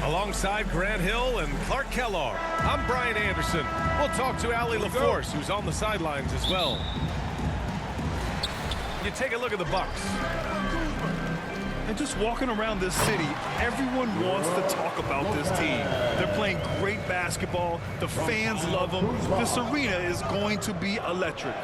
Alongside Grant Hill and Clark Kellogg, I'm Brian Anderson. We'll talk to Allie LaForce, who's on the sidelines as well. You take a look at the Bucks. And just walking around this city, everyone wants to talk about this team. They're playing great basketball. The fans love them. This arena is going to be electric.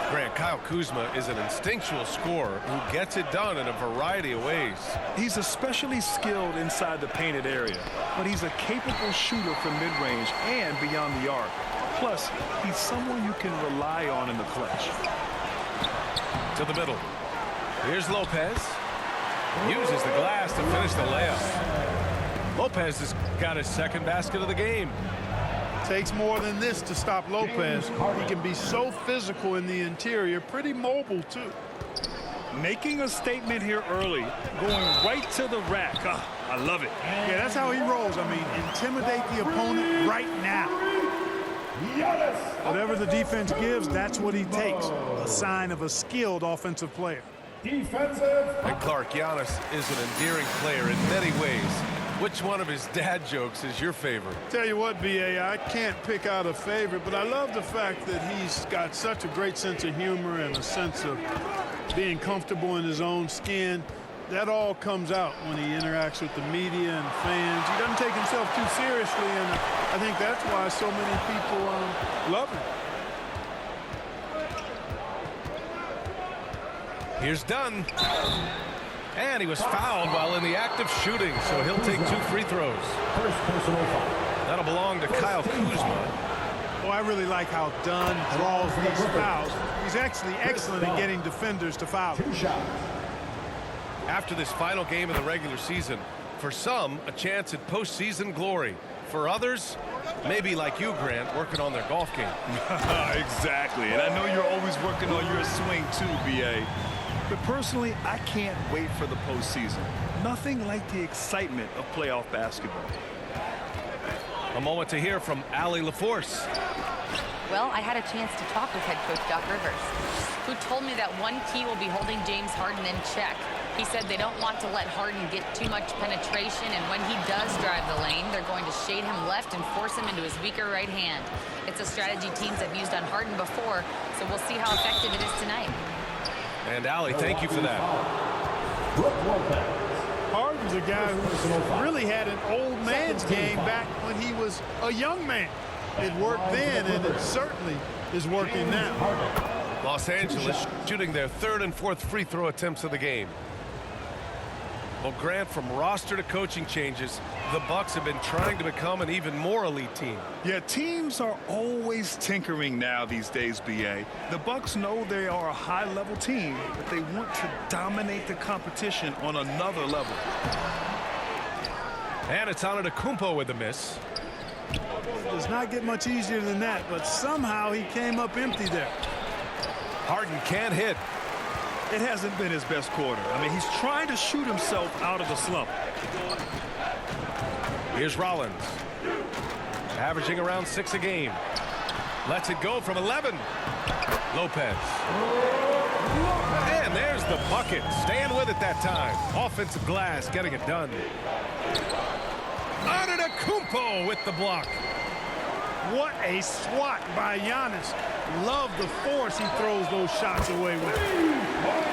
Grant, Kyle Kuzma is an instinctual scorer who gets it done in a variety of ways. He's especially skilled inside the painted area, but he's a capable shooter from mid-range and beyond the arc. Plus, he's someone you can rely on in the clutch. To the middle. Here's Lopez. Uses the glass to finish the layup. Lopez has got his second basket of the game. Takes more than this to stop Lopez. He can be so physical in the interior, pretty mobile too. Making a statement here early, going right to the rack. I love it. Yeah, that's how he rolls. I mean, intimidate the opponent right now. Whatever the defense gives, that's what he takes. A sign of a skilled offensive player. And Clark, Giannis is an endearing player in many ways. Which one of his dad jokes is your favorite? Tell you what, B.A., I can't pick out a favorite, but I love the fact that he's got such a great sense of humor and a sense of being comfortable in his own skin. That all comes out when he interacts with the media and fans. He doesn't take himself too seriously, and I think that's why so many people love him. Here's Dunn. And he was fouled while in the act of shooting, so he'll take 2 free throws. That'll belong to Kyle Kuzma. Oh, I really like how Dunn draws these fouls. He's actually excellent at getting defenders to foul him. After this final game of the regular season, for some, a chance at postseason glory. For others, maybe like you, Grant, working on their golf game. Exactly, and I know you're always working on your swing too, B.A. But personally, I can't wait for the postseason. Nothing like the excitement of playoff basketball. A moment to hear from Allie LaForce. Well, I had a chance to talk with head coach Doc Rivers, who told me that one key will be holding James Harden in check. He said they don't want to let Harden get too much penetration, and when he does drive the lane, they're going to shade him left and force him into his weaker right hand. It's a strategy teams have used on Harden before, so we'll see how effective it is tonight. And Allie, thank you for that. Harden's a guy who really had an old man's game back when he was a young man. It worked then, and it certainly is working now. Los Angeles shooting their 3rd and 4th free throw attempts of the game. Well, Grant, from roster to coaching changes, the Bucks have been trying to become an even more elite team. Yeah, teams are always tinkering now these days, B.A. The Bucks know they are a high-level team, but they want to dominate the competition on another level. And it's Antetokounmpo with the miss. It does not get much easier than that, but somehow he came up empty there. Harden can't hit. It hasn't been his best quarter. I mean, he's trying to shoot himself out of the slump. Here's Rollins. Averaging around 6 a game. Lets it go from 11. Lopez. And there's the bucket. Staying with it that time. Offensive glass getting it done. Antetokounmpo with the block. What a swat by Giannis. Love the force he throws those shots away with.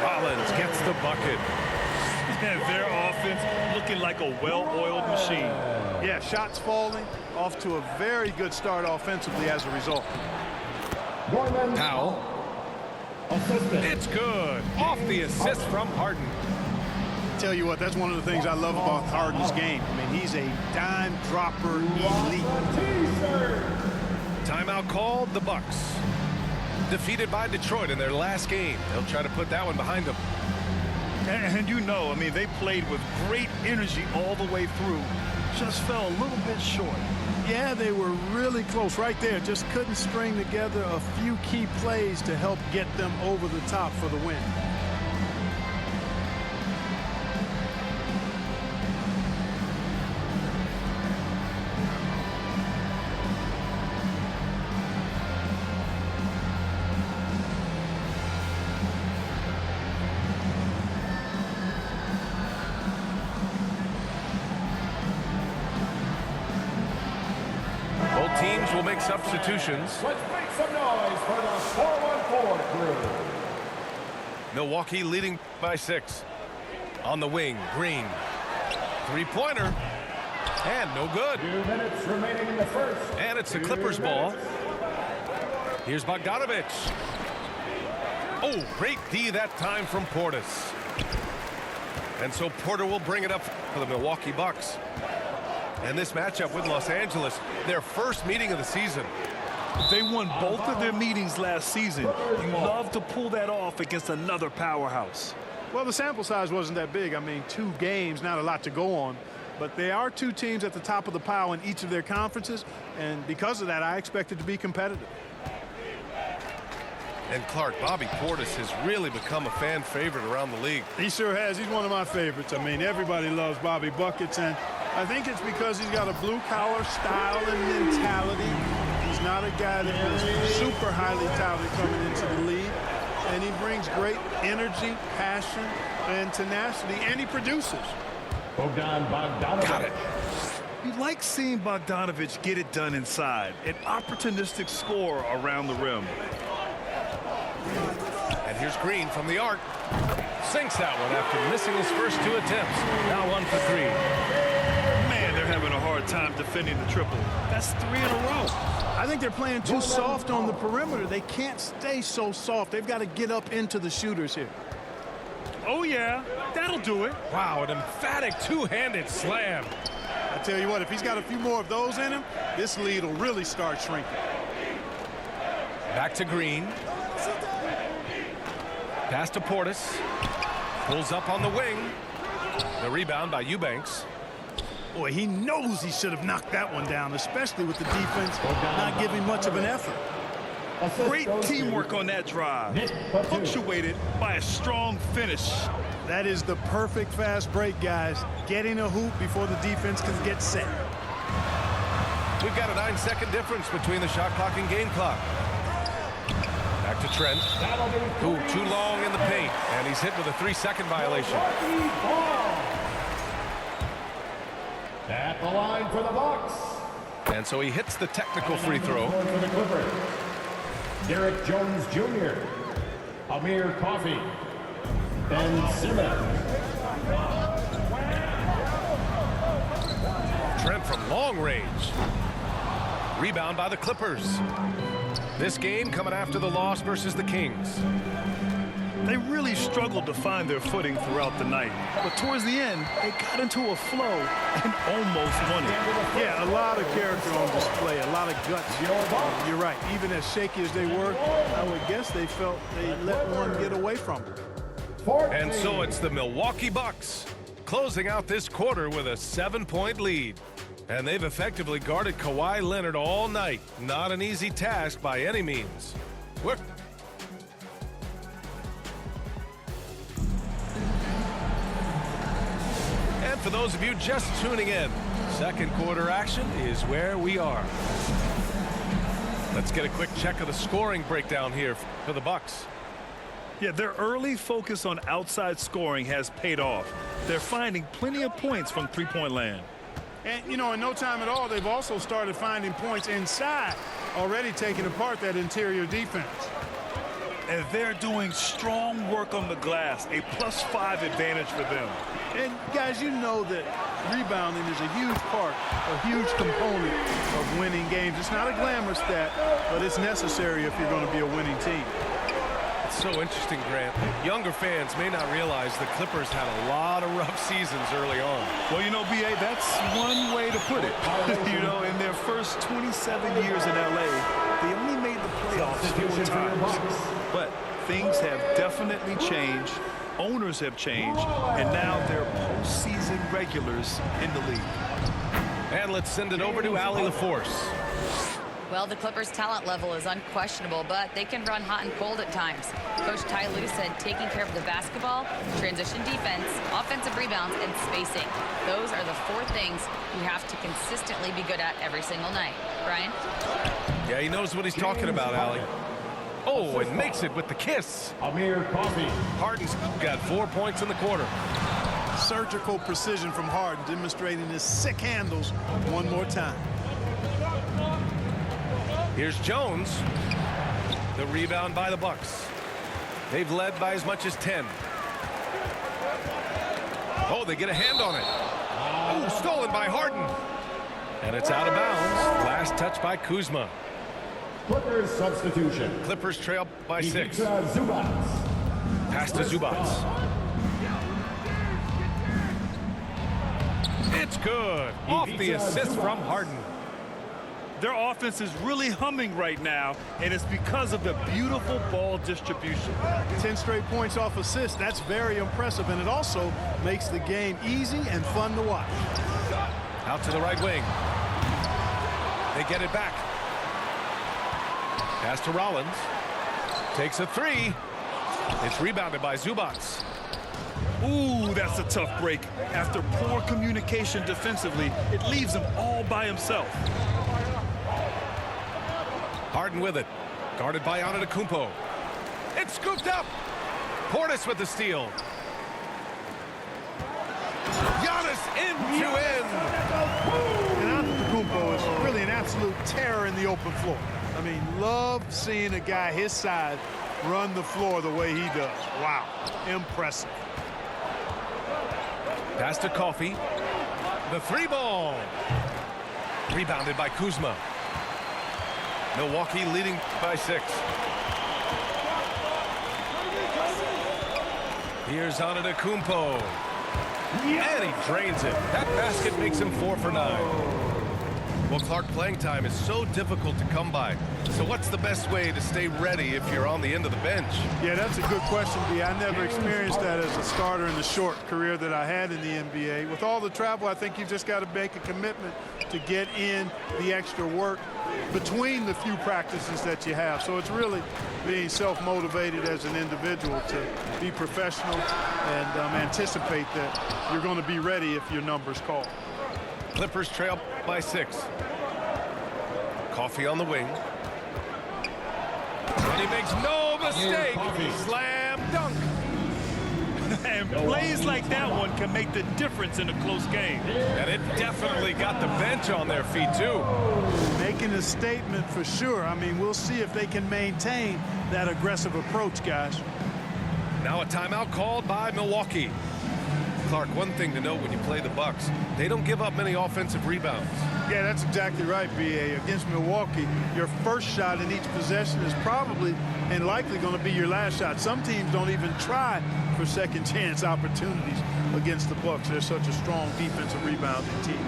Rollins gets the bucket. And their offense looking like a well-oiled machine. Yeah, shots falling, off to a very good start offensively as a result. Powell. It's good. Off the assist from Harden. Tell you what, that's one of the things I love about Harden's game. I mean, he's a dime dropper elite. Timeout called, the Bucks. Defeated by Detroit in their last game. They'll try to put that one behind them. And you know, I mean, they played with great energy all the way through. Just fell a little bit short. Yeah, they were really close right there. Just couldn't string together a few key plays to help get them over the top for the win. will make substitutions. Let's make some noise for the 414 crew. Milwaukee leading by 6. On the wing, Green. Three-pointer. And no good. 2 minutes remaining in the first. And it's the Clippers ball. Here's Bogdanovich. Oh, great D that time from Portis. And so Porter will bring it up for the Milwaukee Bucks. And this matchup with Los Angeles, their first meeting of the season. They won both of their meetings last season. You love to pull that off against another powerhouse. Well, the sample size wasn't that big. I mean, 2 games, not a lot to go on. But they are 2 teams at the top of the pile in each of their conferences. And because of that, I expect it to be competitive. And Clark, Bobby Portis has really become a fan favorite around the league. He sure has. He's one of my favorites. I mean, everybody loves Bobby Buckets, and I think it's because he's got a blue-collar style and mentality. He's not a guy that was super highly touted coming into the league, and he brings great energy, passion, and tenacity, and he produces. Bogdan Bogdanović. Got it. You like seeing Bogdanovich get it done inside. An opportunistic scorer around the rim. And here's Green from the arc. Sinks that one after missing his first 2 attempts. Now 1 for 3. Man, they're having a hard time defending the triple. That's 3 in a row. I think they're playing too soft on the perimeter. They can't stay so soft. They've got to get up into the shooters here. Oh, yeah, that'll do it. Wow, an emphatic 2-handed slam. I tell you what, if he's got a few more of those in him, this lead will really start shrinking. Back to Green. Pass to Portis. Pulls up on the wing. The rebound by Eubanks. Boy, he knows he should have knocked that one down, especially with the defense not giving much of an effort. Great teamwork on that drive, punctuated by a strong finish. That is the perfect fast break, guys. Getting a hoop before the defense can get set. We've got a 9-second difference between the shot clock and game clock. Back to Trent. Ooh, too long in the paint, and he's hit with a 3-second violation. At the line for the Bucks. And so he hits the technical free throw. For the Clippers. Derek Jones Jr., Amir Coffey, Ben Simmons. Trent from long range. Rebound by the Clippers. This game coming after the loss versus the Kings. They really struggled to find their footing throughout the night. But towards the end, they got into a flow and almost won it. Yeah, a lot of character on display, a lot of guts. You're right. Even as shaky as they were, I would guess they felt they let one get away from them. And so it's the Milwaukee Bucks closing out this quarter with a 7-point lead. And they've effectively guarded Kawhi Leonard all night. Not an easy task by any means. And for those of you just tuning in, second quarter action is where we are. Let's get a quick check of the scoring breakdown here for the Bucks. Yeah, their early focus on outside scoring has paid off. They're finding plenty of points from three-point land. And, you know, in no time at all, they've also started finding points inside, already taking apart that interior defense. And they're doing strong work on the glass, a +5 advantage for them. And, guys, you know that rebounding is a huge part, a huge component of winning games. It's not a glamour stat, but it's necessary if you're going to be a winning team. So interesting, Grant. Younger fans may not realize the Clippers had a lot of rough seasons early on. Well, you know, B.A., that's one way to put it. You know, in their first 27 years in L.A., they only made the playoffs 4 times. But things have definitely changed. Owners have changed. And now they're postseason regulars in the league. And let's send it over to Allie LaForce. Well, the Clippers' talent level is unquestionable, but they can run hot and cold at times. Coach Ty Lue said taking care of the basketball, transition defense, offensive rebounds, and spacing. Those are the 4 things you have to consistently be good at every single night. Brian? Yeah, he knows what he's talking about, Allie. Oh, and makes it with the kiss. Amir Coffey. Harden's got 4 points in the quarter. Surgical precision from Harden, demonstrating his sick handles one more time. Here's Jones. The rebound by the Bucks. They've led by as much as 10. Oh, they get a hand on it. Oh, stolen by Harden. And it's out of bounds. Last touch by Kuzma. Clippers substitution. Clippers trail by 6. Ivica Zubac. Pass to Zubats. It's good. Off the assist from Harden. Their offense is really humming right now, and it's because of the beautiful ball distribution. 10 straight points off assists. That's very impressive, and it also makes the game easy and fun to watch. Out to the right wing. They get it back. Pass to Rollins. Takes a 3. It's rebounded by Zubats. Ooh, that's a tough break. After poor communication defensively, it leaves him all by himself. Harden with it. Guarded by Antetokounmpo. It's scooped up. Portis with the steal. Giannis in to win. And Antetokounmpo is really an absolute terror in the open floor. I mean, love seeing a guy his size run the floor the way he does. Wow, impressive. Pass to Coffee. The 3-ball. Rebounded by Kuzma. Milwaukee leading by 6. Here's Antetokounmpo. And he drains it. That basket makes him 4 for 9. Well, Clark, playing time is so difficult to come by. So what's the best way to stay ready if you're on the end of the bench? Yeah, that's a good question, B. I never experienced that as a starter in the short career that I had in the NBA. With all the travel, I think you've just got to make a commitment to get in the extra work between the few practices that you have. So it's really being self-motivated as an individual to be professional and anticipate that you're going to be ready if your number's called. Clippers trail by 6. Coffee on the wing. And he makes no mistake. Slam dunk. And plays like that one can make the difference in a close game. And it definitely got the bench on their feet, too. Making a statement for sure. I mean, we'll see if they can maintain that aggressive approach, guys. Now a timeout called by Milwaukee. Clark, one thing to note when you play the Bucks, they don't give up many offensive rebounds. Yeah, that's exactly right, B.A. Against Milwaukee, your first shot in each possession is probably and likely going to be your last shot. Some teams don't even try for second chance opportunities against the Bucks. They're such a strong defensive rebounding team.